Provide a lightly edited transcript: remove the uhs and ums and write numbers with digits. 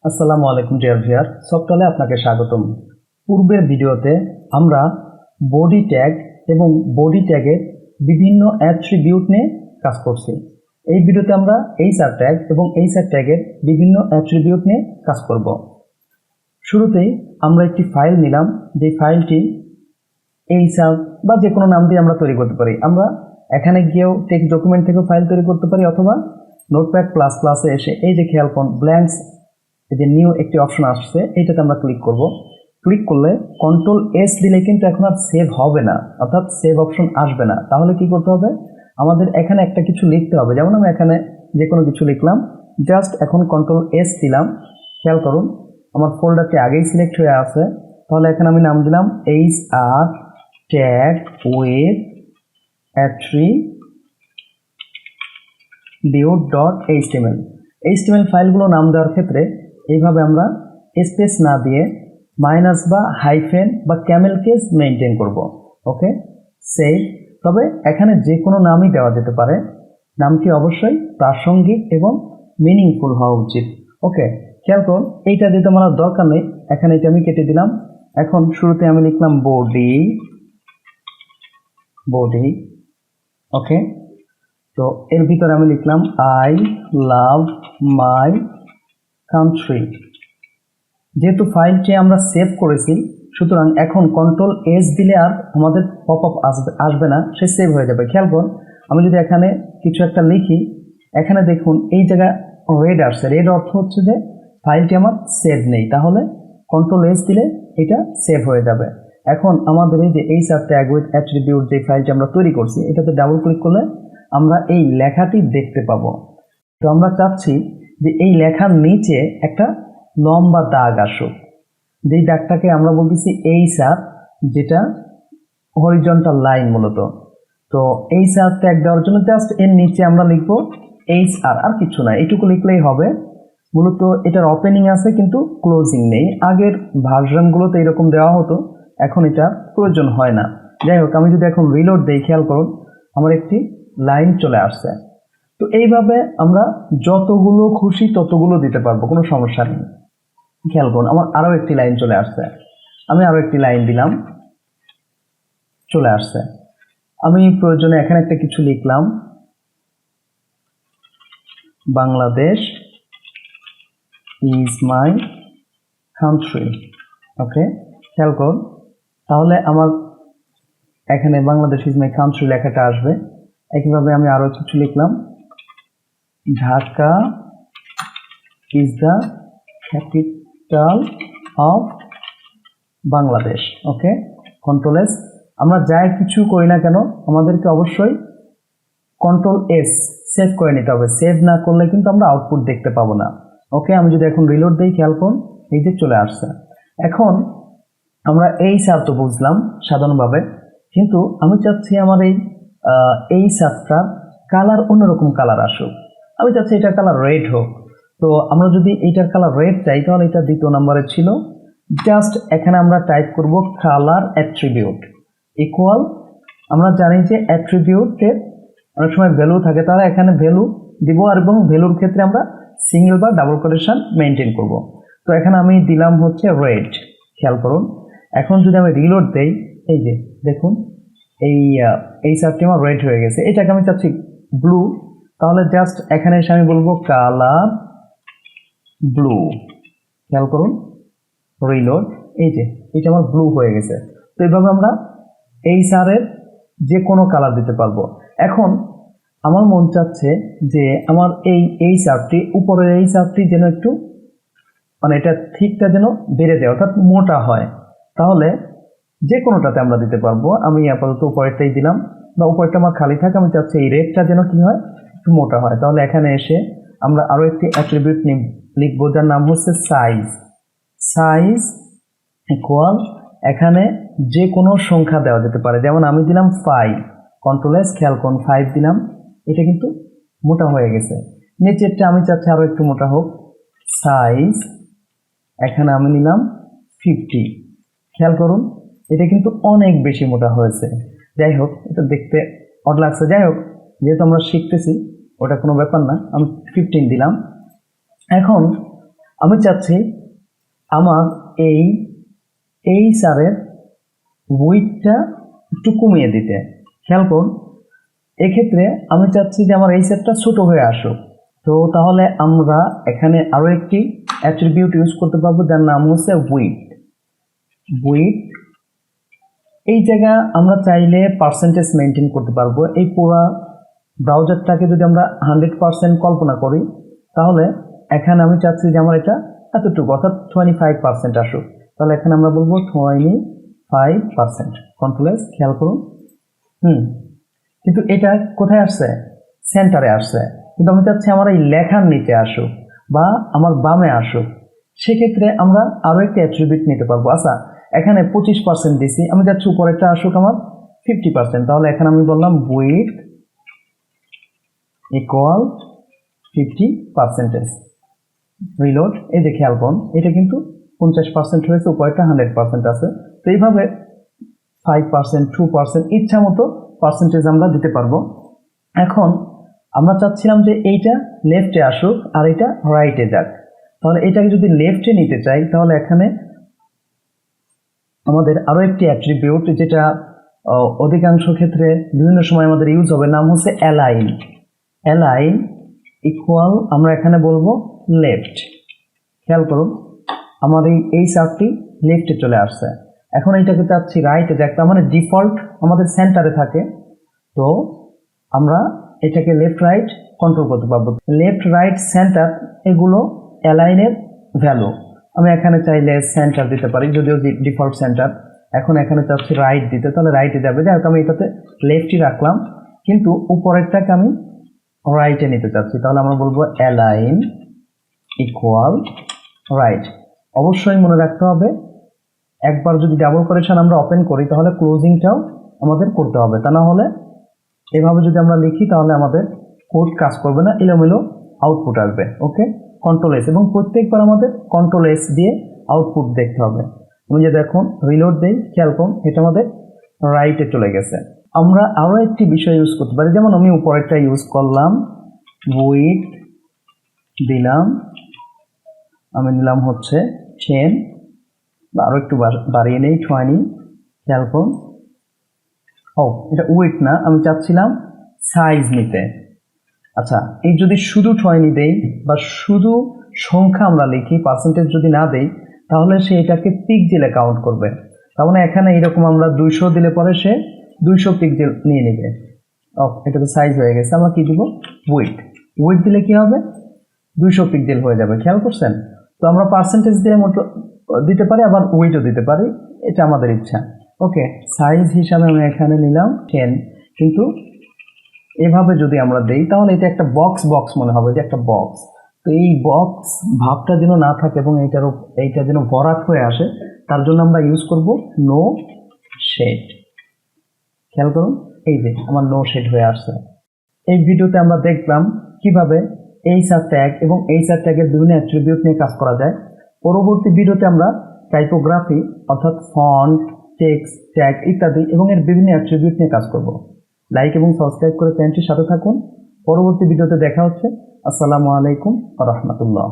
আসসালামু আলাইকুম dear viewer, সফটওয়্যারে আপনাকে স্বাগতম। পূর্বের ভিডিওতে আমরা বডি ট্যাগ এবং বডি ট্যাগের বিভিন্ন অ্যাট্রিবিউট নিয়ে কাজ করছি। এই ভিডিওতে আমরা এইচআর ট্যাগ এবং এইচআর ট্যাগের বিভিন্ন অ্যাট্রিবিউট নিয়ে কাজ করব। শুরুতেই আমরা একটি ফাইল নিলাম, যে ফাইলটি এইচআর বা যে কোনো নাম দিয়ে আমরা তৈরি করতে পারি। আমরা এখানে গিয়েও টেক্সট ডকুমেন্ট থেকেও ফাইল তৈরি করতে পারি, অথবা নোটপ্যাড প্লাস প্লাসে এসে এই যে খেয়াল করুন ব্ল্যাঙ্কস, এই যে নিউ একটি অপশন আসছে, এইটাতে আমরা ক্লিক করব। ক্লিক করলে কন্ট্রোল এস দিলে কিন্তু এখন আর সেভ হবে না, অর্থাৎ সেভ অপশন আসবে না। তাহলে কি করতে হবে, আমাদের এখানে একটা কিছু লিখতে হবে। যেমন আমি এখানে যে কোনো কিছু লিখলাম, জাস্ট এখন কন্ট্রোল এস দিলাম। খেয়াল করুন আমার ফোল্ডারটি আগেই সিলেক্ট হয়ে আছে। তাহলে এখানে আমি নাম দিলাম HR tag with attribute.html। HTML ফাইলগুলো নাম দেওয়ার ক্ষেত্রে এইভাবে আমরা স্পেস না দিয়ে মাইনাস বা হাইফেন বা ক্যামেল কেস মেনটেন করব। ওকে, সেভ। তবে এখানে যে কোনো নামই দেওয়া যেতে পারে, নামটি অবশ্যই প্রাসঙ্গিক এবং মিনিংফুল হওয়া উচিত। ওকে, খেয়াল করুন এইটা দিতে আমার দরকার নেই, এখানে এটা আমি কেটে দিলাম। এখন শুরুতে আমি লিখলাম বডি। ওকে, তো এর ভিতরে আমি লিখলাম আই লাভ মাই কান্ট্রি। যেহেতু ফাইলটি আমরা সেভ করেছি, সুতরাং এখন কন্ট্রোল এস দিলে আর আমাদের পপ আপ আসবে না, সে সেভ হয়ে যাবে। খেয়াল করুন আমি যদি এখানে কিছু একটা লিখি, এখানে দেখুন এই জায়গায় রেড আসছে। রেড অর্থ হচ্ছে যে ফাইলটি আমার সেভ নেই। তাহলে কন্ট্রোল এস দিলে এটা সেভ হয়ে যাবে। এখন আমাদের এই যে এইচআর ট্যাগ উইথ অ্যাট্রিবিউট যে ফাইলটি আমরা তৈরি করছি, এটাতে ডাবল ক্লিক করলে আমরা এই লেখাটি দেখতে পাবো। তো আমরা চাচ্ছি যে এই লেখার নিচে একটা লম্বা দাগ আসুক, যেই দাগটাকে আমরা বলতেছি এইচআর, যেটা হরিজন্টাল লাইন মূলত। তো এইচআর ট্যাগ দেওয়ার জন্য জাস্ট এর নিচে আমরা লিখবো এইচআর, আর কিছু না, এইটুকু লিখলেই হবে। মূলত এটার ওপেনিং আছে কিন্তু ক্লোজিং নেই। আগের ভার্সনগুলোতে এরকম দেওয়া হতো, এখন এটা প্রয়োজন হয় না। যাই হোক, আমি যদি এখন রিলোড দেই, খেয়াল করুন আমার একটি লাইন চলে আসছে। তো এইভাবে আমরা যতগুলো খুশি ততগুলো দিতে পারবো, কোনো সমস্যা নেই। খেয়াল করুন আমার আরও একটি লাইন চলে আসছে, আমি আরও একটি লাইন দিলাম, চলে আসছে। আমি প্রয়োজনে এখানে একটা কিছু লিখলাম, বাংলাদেশ ইজ মাই কান্ট্রি। ওকে, খেয়াল করুন তাহলে আমার এখানে বাংলাদেশ ইজ মাই কান্ট্রি লেখাটা আসবে। একইভাবে আমি আরও কিছু লিখলাম, Dhaka is the capital of Bangladesh. Okay, control S. আমরা যাই কিছু করি না কেন আমাদেরকে অবশ্যই কন্ট্রোল এস সেভ করে নিতে হবে। সেভ না করলে কিন্তু আমরা আউটপুট দেখতে পাবো না। ওকে, আমি যদি এখন রিলোড দিই, খেয়াল করুন এই যে চলে আসছে। এখন আমরা এইচআর তো বুঝলাম সাধারণভাবে, কিন্তু আমি চাচ্ছি আমার এই সাবটার কালার অন্যরকম কালার আসুক। আমি চাচ্ছি এটার কালার রেড হোক। তো আমরা যদি এইটার কালার রেড চাই, তাহলে এটা দ্বিতীয় নম্বরে ছিল। জাস্ট এখানে আমরা টাইপ করব কালার অ্যাট্রিবিউট ইকুয়াল, আমরা জানি যে অ্যাট্রিবিউটের অনেক সময় ভ্যালু থাকে, তাহলে এখানে ভ্যালু দিব, আর এবং ভ্যালুর ক্ষেত্রে আমরা সিঙ্গেল বা ডাবল কোটেশন মেনটেন করব। তো এখানে আমি দিলাম হচ্ছে রেড। খেয়াল করুন এখন যদি আমি রিলোড দেই, এই যে দেখুন এই সারটি আমার রেড হয়ে গেছে। এটাকে আমি চাচ্ছি ব্লু, তাহলে জাস্ট এখানে এসে আমি বলবো কালার ব্লু। খেয়াল করুন রিলোড, এই যে এটা আমার ব্লু হয়ে গেছে। তো এইভাবে আমরা এই সারের যে কোনো কালার দিতে পারবো। এখন আমার মন চাচ্ছে যে আমার এই সারটি, উপরের এই সারটি যেন একটু মানে এটা থিকটা যেন বেড়ে যায়, অর্থাৎ মোটা হয়। তাহলে যে কোনোটাতে আমরা দিতে পারবো। আমি আপাতত উপরেরটাই দিলাম, বা উপরেরটা আমার খালি থাকে। আমি চাচ্ছি এই রেডটা যেন কি হয়, একটু মোটা হয়। তাহলে এখানে এসে আমরা আরও একটি অ্যাট্রিবিউট লিখবো, যার নাম হচ্ছে সাইজ ইকুয়াল, এখানে যে কোনো সংখ্যা দেওয়া যেতে পারে। যেমন আমি দিলাম 5, কন্ট্রোল এস, খেয়াল করুন 5 দিলাম, এটা কিন্তু মোটা হয়ে গেছে। নিচেরটা আমি চাচ্ছি আরও একটু মোটা হোক, সাইজ এখানে আমি নিলাম 50। খেয়াল করুন এটা কিন্তু অনেক বেশি মোটা হয়েছে। যাই হোক, এটা দেখতে অড লাগছে। যাই হোক, যেহেতু আমরা শিখতেছি ওটা কোনো ব্যাপার না, আমি 15 দিলাম। এখন আমি চাচ্ছি আমার এই সারের উইডথটা একটু কমিয়ে দিতে। খেয়াল করুন, এক্ষেত্রে আমি চাচ্ছি যে আমার এই সেটটা ছোট হয়ে আসুক। তো তাহলে আমরা এখানে আরও একটি অ্যাট্রিবিউট ইউজ করতে পারবো, যার নাম হচ্ছে উইডথ। এই জায়গা আমরা চাইলে পার্সেন্টেজ মেনটেন করতে পারবো। এই পুরো ব্রাউজারটাকে যদি আমরা 100% কল্পনা করি, তাহলে এখানে আমি চাচ্ছি যে আমার এটা এতটুকু, অর্থাৎ 25% আসুক। তাহলে এখানে আমরা বলবো 25%। কন্ট্রোল এস, খেয়াল করুন। কিন্তু এটা কোথায় আসছে? সেন্টারে আসছে। কিন্তু আমি চাচ্ছি আমার এই লেখার নিচে আসুক বা আমার বামে আসুক। সেক্ষেত্রে আমরা আরও একটি অ্যাট্রিবিউট নিতে পারবো। আচ্ছা, এখানে 25% দিছি, আমি চাচ্ছি উপরেরটা আসুক আমার 50%। তাহলে এখানে আমি বললাম উইডথ ইকুয়াল 50%। রিলোড। এই যে খেয়াল করুন, এটা কিন্তু 50% হয়েছে, উপরেরটা 100% আছে। তো এইভাবে 5%, 2% ইচ্ছা মতো পার্সেন্টেজ আমরা দিতে পারবো। এখন আমরা চাচ্ছিলাম যে এইটা লেফটে আসুক আর এটা রাইটে যাক। তাহলে এটাকে যদি লেফটে নিতে চাই, তাহলে এখানে আমাদের আরও একটি অ্যাট্রিবিউট, যেটা অধিকাংশ ক্ষেত্রে বিভিন্ন সময় আমাদের ইউজ হবে, নাম হচ্ছে অ্যালাইন ইকুয়াল, আমরা এখানে বলবো লেফট। খেয়াল করুন, আমার এই চার্টটি লেফটে চলে আসছে। এখন এইটাকে চাচ্ছি রাইটে যাক, তার মানে ডিফল্ট আমাদের সেন্টারে থাকে। তো আমরা এটাকে লেফট রাইট কন্ট্রোল করতে পারবো। লেফট রাইট সেন্টার এগুলো অ্যালাইনের ভ্যালু। আমি এখানে চাইলে সেন্টার দিতে পারি, যদিও ডিফল্ট সেন্টার। এখন এখানে চাচ্ছি রাইট দিতে, তাহলে রাইটে যাবে। যাই হোক, আমি এটাতে লেফটই রাখলাম, কিন্তু উপরেরটাকে আমি রাইটে নিতে চাচ্ছি। তাহলে আমরা বলবো অ্যালাইন ইকুয়াল রাইট। অবশ্যই মনে রাখতে হবে, একবার যদি ডাবল কারেকশন আমরা ওপেন করি, তাহলে ক্লোজিংটাও আমাদের করতে হবে। তা না হলে এভাবে যদি আমরা লিখি, তাহলে আমাদের কোড কাজ করবে না, এলোমেলো আউটপুট আসবে। ওকে, কন্ট্রোল এস, এবং প্রত্যেকবার আমাদের কন্ট্রোল এস দিয়ে আউটপুট দেখতে হবে। আমি যে দেখুন রিলোড দেই, খেয়াল করুন, এটা আমাদের রাইটে চলে গেছে। আমরা আরও একটি বিষয় ইউজ করতে পারি, যেমন আমি উপরেরটা ইউজ করলাম, উইডথ দিলাম, আমি নিলাম হচ্ছে 10, বা আরও একটু বাড়িয়ে নেই 20। খেয়াল করুন, এটা উইডথ না, আমি চাচ্ছিলাম সাইজ নিতে। আচ্ছা, এই যদি শুধু 20 দেই বা শুধু সংখ্যা আমরা লিখি, পার্সেন্টেজ যদি না দেই, তাহলে সে এটাকে পিক্সেলে কাউন্ট করবে। তার মানে এখানে এরকম আমরা 200 দিলে পরে সে 200 পিক্সেল নিয়ে নেবে। এটা তো সাইজ হয়ে গেছে। আমরা কি দিব? উইডথ দিলে কি হবে? 200 পিক্সেল হয়ে যাবে। খেয়াল করছেন? তো আমরা পার্সেন্টেজ দিয়ে দিতে পারি, আবার উইডথও দিতে পারি, এটা আমাদের ইচ্ছা। ওকে, সাইজ হিসাবে আমি এখানে নিলাম 10। কিন্তু এভাবে যদি আমরা দেই, তাহলে এটা একটা বক্স মনে হবে, যে একটা বক্স। তো এই বক্স ভাবটা যেন না থাকে এবং এইটা যেন ভরাট হয়ে আসে, তার জন্য আমরা ইউজ করব নো শেড। খেয়াল করুন, এই যে আমার নো শেড হয়ে আসছে। এই ভিডিওতে আমরা দেখলাম কিভাবে এইচআর ট্যাগ এবং এইচআর ট্যাগের বিভিন্ন অ্যাট্রিবিউট নিয়ে কাজ করা যায়। পরবর্তী ভিডিওতে আমরা টাইপোগ্রাফি, অর্থাৎ ফন্ট, টেক্সট, ট্যাগ ইত্যাদি এবং এর বিভিন্ন অ্যাট্রিবিউট নিয়ে কাজ করব। লাইক এবং সাবস্ক্রাইব করে চ্যানেলটির সাথে থাকুন। পরবর্তী ভিডিওতে দেখা হচ্ছে। আসসালামু আলাইকুম ওয়া রাহমাতুল্লাহ।